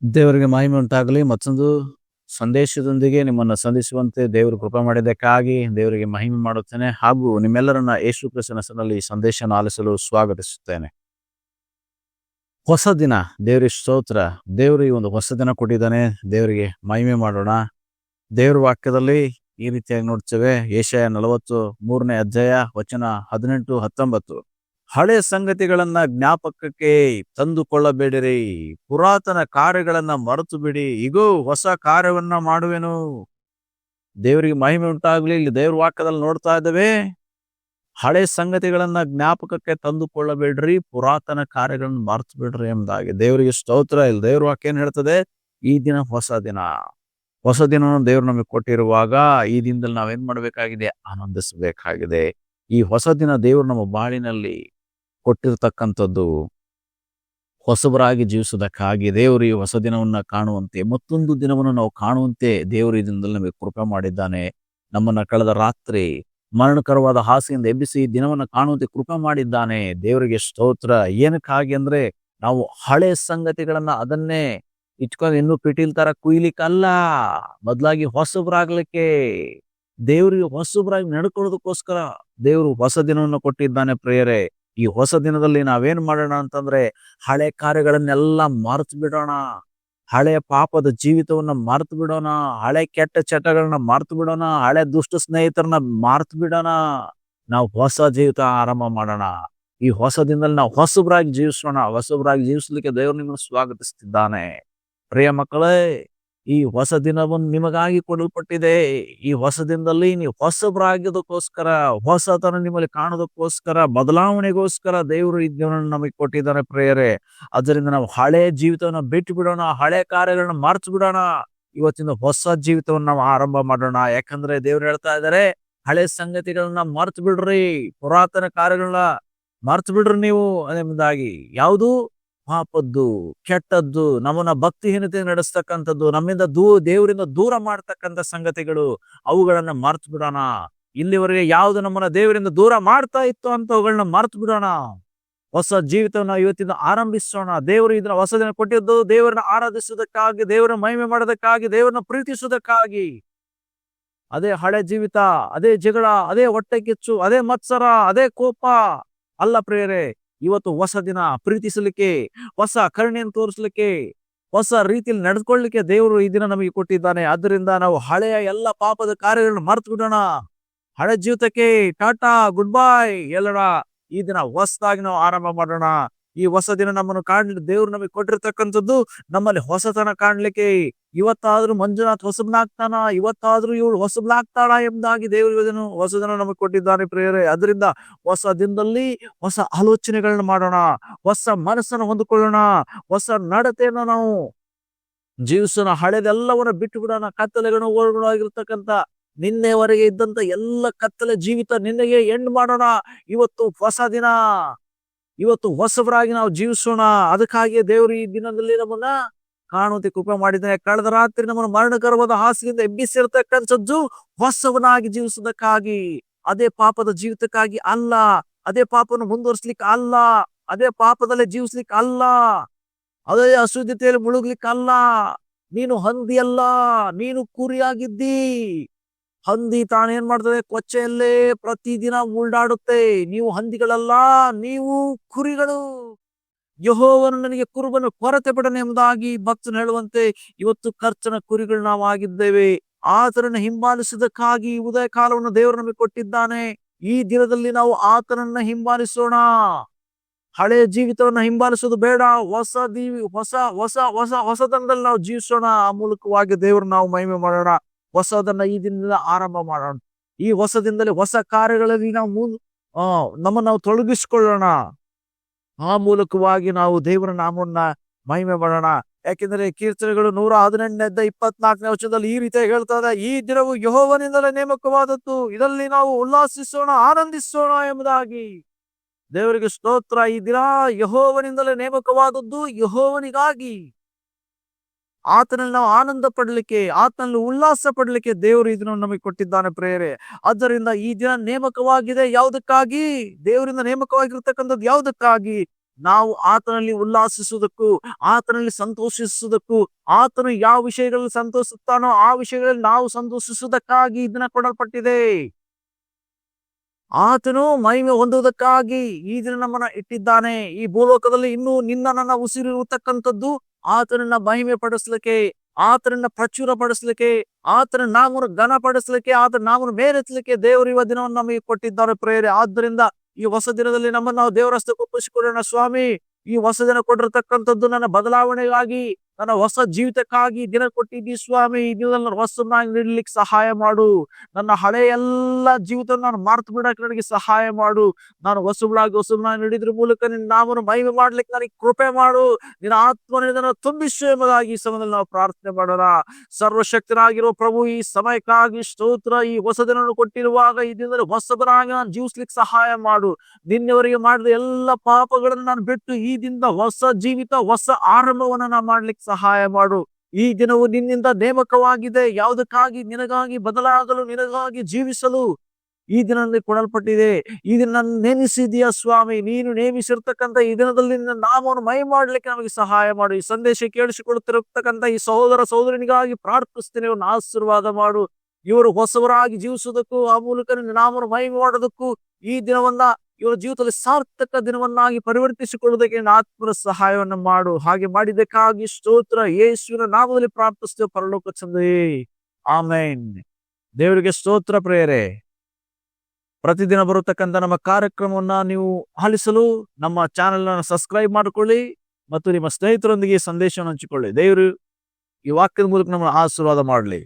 ದೇವರಿಗೆ ಮಹಿಮೆ ಉಂಟಾಗಲಿ. ಮತ್ತೊಂದು ಸಂದೇಶದೊಂದಿಗೆ ನಿಮ್ಮನ್ನು ಸಂಧಿಸುವಂತೆ ದೇವರು ಕೃಪೆ ಮಾಡಿದ್ದಕ್ಕಾಗಿ ದೇವರಿಗೆ ಮಹಿಮೆ ಮಾಡುತ್ತೇನೆ. ಹಾಗೂ ನಿಮ್ಮೆಲ್ಲರನ್ನ ಯೇಸು ಕ್ರಿಸ್ತನ ಹೆಸರಿನಲ್ಲಿ ಈ ಸಂದೇಶವನ್ನು ಆಲಿಸಲು ಸ್ವಾಗತಿಸುತ್ತೇನೆ. ಹೊಸ ದಿನ, ದೇವರಿಗೆ ಸ್ತೋತ್ರ. ದೇವರು ಈ ಒಂದು ಹೊಸ ದಿನ ಕೊಟ್ಟಿದ್ದಾನೆ. ದೇವರಿಗೆ ಮಹಿಮೆ ಮಾಡೋಣ. ದೇವರ ವಾಕ್ಯದಲ್ಲಿ ಈ ರೀತಿಯಾಗಿ ನೋಡ್ತೇವೆ. ಯೆಶಾಯ 43ನೇ ಅಧ್ಯಾಯ ವಚನ 18-19. ಹಳೆ ಸಂಗತಿಗಳನ್ನ ಜ್ಞಾಪಕಕ್ಕೆ ತಂದುಕೊಳ್ಳಬೇಡಿರಿ, ಪುರಾತನ ಕಾರ್ಯಗಳನ್ನ ಮರೆತು ಬಿಡಿ, ಇಗೋ ಹೊಸ ಕಾರ್ಯವನ್ನ ಮಾಡುವೆನು. ದೇವರಿಗೆ ಮಹಿಮೆ ಉಂಟಾಗ್ಲಿ. ಇಲ್ಲಿ ದೇವ್ರ ವಾಕ್ಯದಲ್ಲಿ ನೋಡ್ತಾ ಇದ್ದೇವೆ, ಹಳೆ ಸಂಗತಿಗಳನ್ನ ಜ್ಞಾಪಕಕ್ಕೆ ತಂದುಕೊಳ್ಳಬೇಡ್ರಿ, ಪುರಾತನ ಕಾರ್ಯಗಳನ್ನ ಮರೆತು ಬಿಡ್ರಿ ಎಂಬುದಾಗಿ. ದೇವರಿಗೆ ಸ್ತೋತ್ರ. ಇಲ್ಲಿ ದೇವ್ರ ವಾಕ್ಯ ಏನ್ ಹೇಳ್ತದೆ? ಈ ದಿನ ಹೊಸ ದಿನ. ಹೊಸ ದಿನವನ್ನು ದೇವ್ರು ನಮಗೆ ಕೊಟ್ಟಿರುವಾಗ ಈ ದಿನದಲ್ಲಿ ನಾವೇನ್ ಮಾಡ್ಬೇಕಾಗಿದೆ? ಆನಂದಿಸಬೇಕಾಗಿದೆ. ಈ ಹೊಸ ದಿನ ದೇವರು ನಮ್ಮ ಬಾಳಿನಲ್ಲಿ ಕೊಟ್ಟಿರ್ತಕ್ಕಂಥದ್ದು ಹೊಸಬರಾಗಿ ಜೀವಿಸುವುದಕ್ಕಾಗಿ. ದೇವರು ಈ ಹೊಸ ದಿನವನ್ನ ಕಾಣುವಂತೆ, ಮತ್ತೊಂದು ದಿನವನ್ನು ನಾವು ಕಾಣುವಂತೆ ದೇವರು ಈ ದಿನದಲ್ಲಿ ನಮಗೆ ಕೃಪೆ ಮಾಡಿದ್ದಾನೆ. ನಮ್ಮನ್ನ ಕಳೆದ ರಾತ್ರಿ ಮರಣಕರವಾದ ಹಾಸಿಗೆಯಿಂದ ಎಬ್ಬಿಸಿ ಈ ದಿನವನ್ನ ಕಾಣುವಂತೆ ಕೃಪೆ ಮಾಡಿದ್ದಾನೆ. ದೇವರಿಗೆ ಸ್ತೋತ್ರ. ಏನಕ್ಕಾಗಿ ಅಂದ್ರೆ, ನಾವು ಹಳೆ ಸಂಗತಿಗಳನ್ನ ಅದನ್ನೇ ಇಟ್ಕೊಂಡು ಇನ್ನೂ ಪಿಟೀಲ್ ತರ ಕುಯ್ಲಿಕ್ಕಲ್ಲ, ಬದಲಾಗಿ ಹೊಸಬರಾಗ್ಲಿಕ್ಕೆ, ದೇವರಿಗೆ ಹೊಸಬರಾಗಿ ನಡ್ಕೊಳ್ಳೋದಕ್ಕೋಸ್ಕರ ದೇವರು ಹೊಸ ದಿನವನ್ನು ಕೊಟ್ಟಿದ್ದಾನೆ. ಪ್ರಿಯರೇ, ಈ ಹೊಸ ದಿನದಲ್ಲಿ ನಾವೇನ್ ಮಾಡೋಣ ಅಂತಂದ್ರೆ, ಹಳೆ ಕಾರ್ಯಗಳನ್ನೆಲ್ಲ ಮರೆತು ಬಿಡೋಣ. ಹಳೆಯ ಪಾಪದ ಜೀವಿತವನ್ನ ಮರೆತು ಬಿಡೋಣ. ಹಳೆ ಕೆಟ್ಟ ಚಟಗಳನ್ನ ಮರೆತು ಬಿಡೋಣ. ಹಳೆ ದುಷ್ಟ ಸ್ನೇಹಿತರನ್ನ ಮರೆತು ಬಿಡೋಣ. ನಾವು ಹೊಸ ಜೀವಿತ ಆರಂಭ ಮಾಡೋಣ. ಈ ಹೊಸ ದಿನದಲ್ಲಿ ನಾವು ಹೊಸಬರಾಗಿ ಜೀವಿಸೋಣ. ಹೊಸಬರಾಗಿ ಜೀವಿಸ್ಲಿಕ್ಕೆ ದೇವರು ನಿಮ್ಮನ್ನು ಸ್ವಾಗತಿಸ್ತಿದ್ದಾನೆ. ಪ್ರಿಯ ಮಕ್ಕಳೇ, ಈ ಹೊಸ ದಿನವನ್ನು ನಿಮಗಾಗಿ ಕೊಡಲ್ಪಟ್ಟಿದೆ. ಈ ಹೊಸ ದಿನದಲ್ಲಿ ನೀವು ಹೊಸಬರಾಗೋದಕ್ಕೋಸ್ಕರ, ಹೊಸತನ ನಿಮ್ಮಲ್ಲಿ ಕಾಣೋದಕ್ಕೋಸ್ಕರ, ಬದಲಾವಣೆಗೋಸ್ಕರ ದೇವರು ಈ ದಿನವನ್ನು ನಮಗೆ ಕೊಟ್ಟಿದ್ದಾನೆ. ಪ್ರಿಯರೇ, ಅದರಿಂದ ನಾವು ಹಳೆ ಜೀವಿತವನ್ನ ಬಿಟ್ಟು ಬಿಡೋಣ. ಹಳೆ ಕಾರ್ಯಗಳನ್ನ ಮರೆತು ಬಿಡೋಣ. ಇವತ್ತಿನ ಹೊಸ ಜೀವಿತವನ್ನ ನಾವು ಆರಂಭ ಮಾಡೋಣ. ಯಾಕಂದ್ರೆ ದೇವ್ರು ಹೇಳ್ತಾ ಇದ್ದಾರೆ, ಹಳೆ ಸಂಗತಿಗಳನ್ನ ಮರೆತು ಬಿಡ್ರಿ, ಪುರಾತನ ಕಾರ್ಯಗಳನ್ನ ಮರೆತು ಬಿಡ್ರಿ ನೀವು ಎಂಬುದಾಗಿ. ಯಾವುದು? ಪಾಪದ್ದು, ಕೆಟ್ಟದ್ದು, ನಮ್ಮನ್ನ ಭಕ್ತಿಹೀನತೆ ನಡೆಸ್ತಕ್ಕಂಥದ್ದು, ನಮ್ಮಿಂದ ದೇವರಿಂದ ದೂರ ಮಾಡ್ತಕ್ಕಂಥ ಸಂಗತಿಗಳು, ಅವುಗಳನ್ನ ಮರ್ತು ಬಿಡೋಣ. ಇಲ್ಲಿವರೆಗೆ ಯಾವ್ದು ನಮ್ಮನ್ನ ದೇವರಿಂದ ದೂರ ಮಾಡ್ತಾ ಇತ್ತು ಅಂತ ಅವುಗಳನ್ನ ಮರ್ತು ಬಿಡೋಣ. ಹೊಸ ಜೀವಿತವನ್ನ ಇವತ್ತಿಂದ ಆರಂಭಿಸೋಣ. ದೇವರು ಇದನ್ನ ಹೊಸ ದಿನ ಕೊಟ್ಟಿದ್ದು ದೇವರನ್ನ ಆರಾಧಿಸುವುದಕ್ಕಾಗಿ, ದೇವರನ್ನ ಮಹಿಮೆ ಮಾಡೋದಕ್ಕಾಗಿ, ದೇವರನ್ನ ಪ್ರೀತಿಸುವುದಕ್ಕಾಗಿ. ಅದೇ ಹಳೆ ಜೀವಿತ, ಅದೇ ಜಗಳ, ಅದೇ ಹೊಟ್ಟೆ ಕಿಚ್ಚು, ಅದೇ ಮತ್ಸರ, ಅದೇ ಕೋಪ ಅಲ್ಲ ಪ್ರಿಯರೇ. ಇವತ್ತು ಹೊಸ ದಿನ, ಪ್ರೀತಿಸಲಿಕ್ಕೆ, ಹೊಸ ಕರುಣೆಯನ್ನು ತೋರಿಸಲಿಕ್ಕೆ, ಹೊಸ ರೀತಿಯಲ್ಲಿ ನಡೆದುಕೊಳ್ಳಲಿಕ್ಕೆ ದೇವರು ಈ ದಿನ ನಮಗೆ ಕೊಟ್ಟಿದ್ದಾನೆ. ಆದ್ದರಿಂದ ನಾವು ಹಳೆಯ ಎಲ್ಲ ಪಾಪದ ಕಾರ್ಯಗಳನ್ನು ಮರೆತು ಬಿಡೋಣ. ಹಳೆ ಜೀವಿತಕ್ಕೆ ಟಾಟಾ, ಗುಡ್ ಬಾಯ್ ಎಲ್ಲರ. ಈ ದಿನ ಹೊಸದಾಗಿ ನಾವು ಆರಂಭ ಮಾಡೋಣ. ಈ ಹೊಸ ದಿನ ನಮ್ಮನ್ನು ಕಾಣಲಿಕ್ಕೆ ದೇವರು ನಮಗೆ ಕೊಟ್ಟಿರ್ತಕ್ಕಂಥದ್ದು, ನಮ್ಮಲ್ಲಿ ಹೊಸತನ ಕಾಣ್ಲಿಕ್ಕೆ. ಇವತ್ತಾದ್ರೂ ಮಂಜುನಾಥ್ ಹೊಸಬ್ನಾಗ್ತಾನ, ಇವತ್ತಾದ್ರೂ ಇವಳು ಹೊಸಬ್ನಾಗ್ತಾಳ ಎಂಬುದಾಗಿ ದೇವರು ಹೊಸ ದಿನ ನಮಗೆ ಕೊಟ್ಟಿದ್ದಾನೆ. ಪ್ರಿಯರೇ, ಅದರಿಂದ ಹೊಸ ದಿನದಲ್ಲಿ ಹೊಸ ಆಲೋಚನೆಗಳನ್ನ ಮಾಡೋಣ, ಹೊಸ ಮನಸ್ಸನ್ನು ಹೊಂದಿಕೊಳ್ಳೋಣ, ಹೊಸ ನಡತೆಯನ್ನು ನಾವು ಜೀವಿಸೋಣ. ಹಳೆದೆಲ್ಲವನ್ನ ಬಿಟ್ಟು ಬಿಡೋಣ. ಕತ್ತಲೆಗಳನ್ನು ಒಳಗಿರ್ತಕ್ಕಂಥ ನಿನ್ನೆವರೆಗೆ ಇದ್ದಂತ ಎಲ್ಲ ಕತ್ತಲೆ ಜೀವಿತ ನಿನ್ನೆಗೆ ಎಂಡ್ ಮಾಡೋಣ. ಇವತ್ತು ಹೊಸ ದಿನ, ಇವತ್ತು ಹೊಸಬರಾಗಿ ನಾವು ಜೀವಿಸೋಣ. ಅದಕ್ಕಾಗಿಯೇ ದೇವರು ಈ ದಿನದಲ್ಲಿ ನಮ್ಮನ್ನ ಕಾಣುವಂತೆ ಕೃಪೆ ಮಾಡಿದ್ದಾನೆ. ಕಳೆದ ರಾತ್ರಿ ನಮ್ಮನ್ನು ಮರಣಕರವಾದ ಹಾಸಿಗೆಯಿಂದ ಎಬ್ಬಿಸಿರ್ತಕ್ಕಂಥದ್ದು ಹೊಸವನಾಗಿ ಜೀವಿಸೋದಕ್ಕಾಗಿ, ಅದೇ ಪಾಪದ ಜೀವಿತಕ್ಕಾಗಿ ಅಲ್ಲ, ಅದೇ ಪಾಪವನ್ನು ಮುಂದುವರಿಸ್ಲಿಕ್ಕೆ ಅಲ್ಲ, ಅದೇ ಪಾಪದಲ್ಲೇ ಜೀವಿಸ್ಲಿಕ್ಕೆ ಅಲ್ಲ, ಅದೇ ಅಶುದ್ಧತೆಯಲ್ಲಿ ಮುಳುಗ್ಲಿಕ್ಕೆ ಅಲ್ಲ. ನೀನು ಹಂದಿಯಲ್ಲ, ನೀನು ಕುರಿಯಾಗಿದ್ದಿ. ಹಂದಿ ತಾನೇನ್ ಮಾಡ್ತದೆ? ಕೊಚ್ಚೆಯಲ್ಲೇ ಪ್ರತಿದಿನ ಉಳ್ಳಾಡುತ್ತೆ. ನೀವು ಹಂದಿಗಳಲ್ಲ, ನೀವು ಕುರಿಗಳು. ಯೆಹೋವನು ನನಗೆ ಕುರುಬನು ಕೊರತೆ ಬಿಡನೆ ಎಂಬುದಾಗಿ ಭಕ್ತನು ಹೇಳುವಂತೆ, ಇವತ್ತು ಕರ್ತನ ಕುರಿಗಳು ನಾವು ಆಗಿದ್ದೇವೆ. ಆತನನ್ನು ಹಿಂಬಾಲಿಸುವುದಕ್ಕಾಗಿ ಉದಯ ಕಾಲವನ್ನು ದೇವರು ನಮಗೆ ಕೊಟ್ಟಿದ್ದಾನೆ. ಈ ದಿನದಲ್ಲಿ ನಾವು ಆತನನ್ನ ಹಿಂಬಾಲಿಸೋಣ. ಹಳೆ ಜೀವಿತವನ್ನ ಹಿಂಬಾಲಿಸೋದು ಬೇಡ. ಹೊಸತನದಲ್ಲಿ ನಾವು ಜೀವಿಸೋಣ. ಆ ಮೂಲಕವಾಗಿ ದೇವರು ನಾವು ಮಹಿಮೆ ಮಾಡೋಣ. ಹೊಸದನ್ನ ಈ ದಿನದಿಂದ ಆರಂಭ ಮಾಡೋಣ. ಈ ಹೊಸ ದಿನದಲ್ಲಿ ಹೊಸ ಕಾರ್ಯಗಳಲ್ಲಿ ನಾವು ನಮ್ಮನ್ನು ನಾವು ತೊಡಗಿಸಿಕೊಳ್ಳೋಣ. ಆ ಮೂಲಕವಾಗಿ ನಾವು ದೇವರ ನಾಮವನ್ನ ಮಹಿಮೆ ಮಾಡೋಣ. ಯಾಕೆಂದ್ರೆ ಕೀರ್ತನೆಗಳು 118-24ನೇ ವಚನದಲ್ಲಿ ಈ ರೀತಿ ಹೇಳ್ತದೆ, ಈ ದಿನವು ಯೆಹೋವನಿಂದಲೇ ನೇಮಕವಾದದ್ದು, ಇದರಲ್ಲಿ ನಾವು ಉಲ್ಲಾಸಿಸೋಣ, ಆನಂದಿಸೋಣ ಎಂಬುದಾಗಿ. ದೇವರಿಗೆ ಸ್ತೋತ್ರ. ಈ ದಿನ ಯೆಹೋವನಿಂದಲೇ ನೇಮಕವಾದದ್ದು, ಯೆಹೋವನಿಗಾಗಿ. ಆತನಲ್ಲಿ ನಾವು ಆನಂದ ಪಡ್ಲಿಕ್ಕೆ, ಆತನಲ್ಲಿ ಉಲ್ಲಾಸ ಪಡ್ಲಿಕ್ಕೆ ದೇವರು ಇದನ್ನು ನಮಗೆ ಕೊಟ್ಟಿದ್ದಾನೆ. ಪ್ರೇರೆ, ಆದ್ದರಿಂದ ಈ ದಿನ ನೇಮಕವಾಗಿದೆ ಯಾವುದಕ್ಕಾಗಿ? ದೇವರಿಂದ ನೇಮಕವಾಗಿರ್ತಕ್ಕಂಥದ್ದು ಯಾವುದಕ್ಕಾಗಿ? ನಾವು ಆತನಲ್ಲಿ ಉಲ್ಲಾಸಿಸುವುದಕ್ಕೂ, ಆತನಲ್ಲಿ ಸಂತೋಷಿಸುವುದಕ್ಕೂ, ಆತನು ಯಾವ ವಿಷಯಗಳಲ್ಲಿ ಸಂತೋಷಿಸುತ್ತಾನೋ ಆ ವಿಷಯಗಳಲ್ಲಿ ನಾವು ಸಂತೋಷಿಸುವುದಕ್ಕಾಗಿ ಈ ದಿನ ಕೊಡಲ್ಪಟ್ಟಿದೆ. ಆತನು ಮಹಿಮೆ ಹೊಂದುವುದಕ್ಕಾಗಿ ಈ ದಿನ ನಮ್ಮನ್ನ ಇಟ್ಟಿದ್ದಾನೆ. ಈ ಭೂಲೋಕದಲ್ಲಿ ಇನ್ನೂ ನಿನ್ನ ನನ್ನ ಉಸಿರಿರುತ್ತಕ್ಕಂಥದ್ದು ಆತನನ್ನ ಮಹಿಮೆ ಪಡಿಸ್ಲಿಕ್ಕೆ, ಆತನನ್ನ ಪ್ರಚುರ ಪಡಿಸ್ಲಿಕ್ಕೆ, ಆತನ ನಾಮವನ್ನು ಘನಪಡಿಸ್ಲಿಕ್ಕೆ, ಆತನ ನಾಮವನ್ನು ಮೇಲೆತ್ತಲಿಕ್ಕೆ ದೇವರು ಇವ ದಿನವನ್ನು ನಮಗೆ ಕೊಟ್ಟಿದ್ದಾರೆ ಪ್ರೇರೆ. ಆದ್ದರಿಂದ ಈ ಹೊಸ ದಿನದಲ್ಲಿ ನಮ್ಮನ್ನು ನಾವು ದೇವರ ಹಸ್ತಕ್ಕೆ ಒಪ್ಪಿಸಿಕೊಡೋಣ. ಸ್ವಾಮಿ, ಈ ಹೊಸ ದಿನ ಕೊಟ್ಟಿರ್ತಕ್ಕಂಥದ್ದು ನನ್ನ ಬದಲಾವಣೆಗಾಗಿ, ನನ್ನ ಹೊಸ ಜೀವಿತಕ್ಕಾಗಿ ದಿನ ಕೊಟ್ಟಿದ್ದೀ ಸ್ವಾಮಿ. ಈ ದಿನದಲ್ಲಿ ನನ್ನ ಹೊಸನಾಗಿ ನೀಡಲಿಕ್ಕೆ ಸಹಾಯ ಮಾಡು. ನನ್ನ ಹಳೆ ಎಲ್ಲ ಜೀವಿತ ನಾನು ಮಾರ್ತು ಬಿಡಕ್ಕೆ ನನಗೆ ಸಹಾಯ ಮಾಡು. ನಾನು ಹೊಸನಾಗಿ ನೀಡಿದ್ರ ಮೂಲಕ ನಿನ್ನ ನಾಮವನ್ನು ಮಹಿಮೆ ಮಾಡ್ಲಿಕ್ಕೆ ನನಗೆ ಕೃಪೆ ಮಾಡು. ನಿನ್ನ ಆತ್ಮನಿಂದ ತುಂಬಿಸು ಎಂಬುದಾಗಿ ಈ ಸಮಯದಲ್ಲಿ ನಾವು ಪ್ರಾರ್ಥನೆ ಮಾಡೋಣ. ಸರ್ವಶಕ್ತನಾಗಿರೋ ಪ್ರಭು, ಈ ಸಮಯಕ್ಕಾಗಿ ಸ್ತೋತ್ರ. ಈ ಹೊಸ ದಿನವನ್ನು ಕೊಟ್ಟಿರುವಾಗ ಈ ದಿನದಲ್ಲಿ ಹೊಸಬರಾಗಿ ನಾನು ಜೀವಿಸ್ಲಿಕ್ಕೆ ಸಹಾಯ ಮಾಡು. ನಿನ್ನೆವರೆಗೆ ಮಾಡಿದ ಎಲ್ಲ ಪಾಪಗಳನ್ನು ನಾನು ಬಿಟ್ಟು ಈ ದಿನದ ಹೊಸ ಜೀವಿತ, ಹೊಸ ಆರಂಭವನ್ನು ನಾನು ಮಾಡ್ಲಿಕ್ಕೆ ಸಹಾಯ ಮಾಡು. ಈ ದಿನವು ನಿನ್ನಿಂದ ನೇಮಕವಾಗಿದೆ. ಯಾವುದಕ್ಕಾಗಿ? ನಿನಗಾಗಿ ಬದಲಾಗಲು, ನಿನಗಾಗಿ ಜೀವಿಸಲು ಈ ದಿನದಲ್ಲಿ ಕೊಡಲ್ಪಟ್ಟಿದೆ. ಈ ದಿನ ನೇಮಿಸಿದೀಯ ಸ್ವಾಮಿ. ನೀನು ನೇಮಿಸಿರ್ತಕ್ಕಂಥ ಈ ದಿನದಲ್ಲಿ ನಿನ್ನ ನಾಮವನ್ನು ಮೈ ಮಾಡ್ಲಿಕ್ಕೆ ನಮಗೆ ಸಹಾಯ ಮಾಡು. ಈ ಸಂದೇಶ ಕೇಳಿಸಿಕೊಳ್ಳುತ್ತಿರತಕ್ಕಂಥ ಈ ಸಹೋದರ ಸಹೋದರನಿಗಾಗಿ ಪ್ರಾರ್ಥಿಸ್ತೇನೆ. ಇವ್ರನ್ನ ಆಶೀರ್ವಾದ ಮಾಡು. ಇವರು ಹೊಸವರಾಗಿ ಜೀವಿಸುವುದಕ್ಕೂ, ಆ ಮೂಲಕ ನಿನ್ನ ನಾಮವನ್ನು ಮಹಿಮೆ ಮಾಡೋದಕ್ಕೂ ಈ ದಿನವನ್ನ ಇವರ ಜೀವಿತದಲ್ಲಿ ಸಾರ್ಥಕ ದಿನವನ್ನಾಗಿ ಪರಿವರ್ತಿಸಿಕೊಳ್ಳುವುದಕ್ಕೆ ನಿನ್ನ ಆತ್ಮರ ಸಹಾಯವನ್ನು ಮಾಡು. ಹಾಗೆ ಮಾಡಿದ್ದಕ್ಕಾಗಿ ಸ್ತೋತ್ರ. ಯೇಸುವಿನ ನಾಮದಲ್ಲಿ ಪ್ರಾರ್ಥಿಸ್ತೇವೆ ಪರಲೋಕ ತಂದೆಯೇ, ಆಮೆನ್. ದೇವರಿಗೆ ಸ್ತೋತ್ರ. ಪ್ರೇಯರೇ, ಪ್ರತಿದಿನ ಬರತಕ್ಕಂಥ ನಮ್ಮ ಕಾರ್ಯಕ್ರಮವನ್ನ ನೀವು ಆಲಿಸಲು ನಮ್ಮ ಚಾನೆಲ್ ಅನ್ನು ಸಬ್ಸ್ಕ್ರೈಬ್ ಮಾಡಿಕೊಳ್ಳಿ ಮತ್ತು ನಿಮ್ಮ ಸ್ನೇಹಿತರೊಂದಿಗೆ ಸಂದೇಶವನ್ನು ಹಂಚಿಕೊಳ್ಳಿ. ದೇವರು ಈ ವಾಕ್ಯದ ಮೂಲಕ ನಮ್ಮನ್ನು ಆಶೀರ್ವಾದ ಮಾಡಲಿ.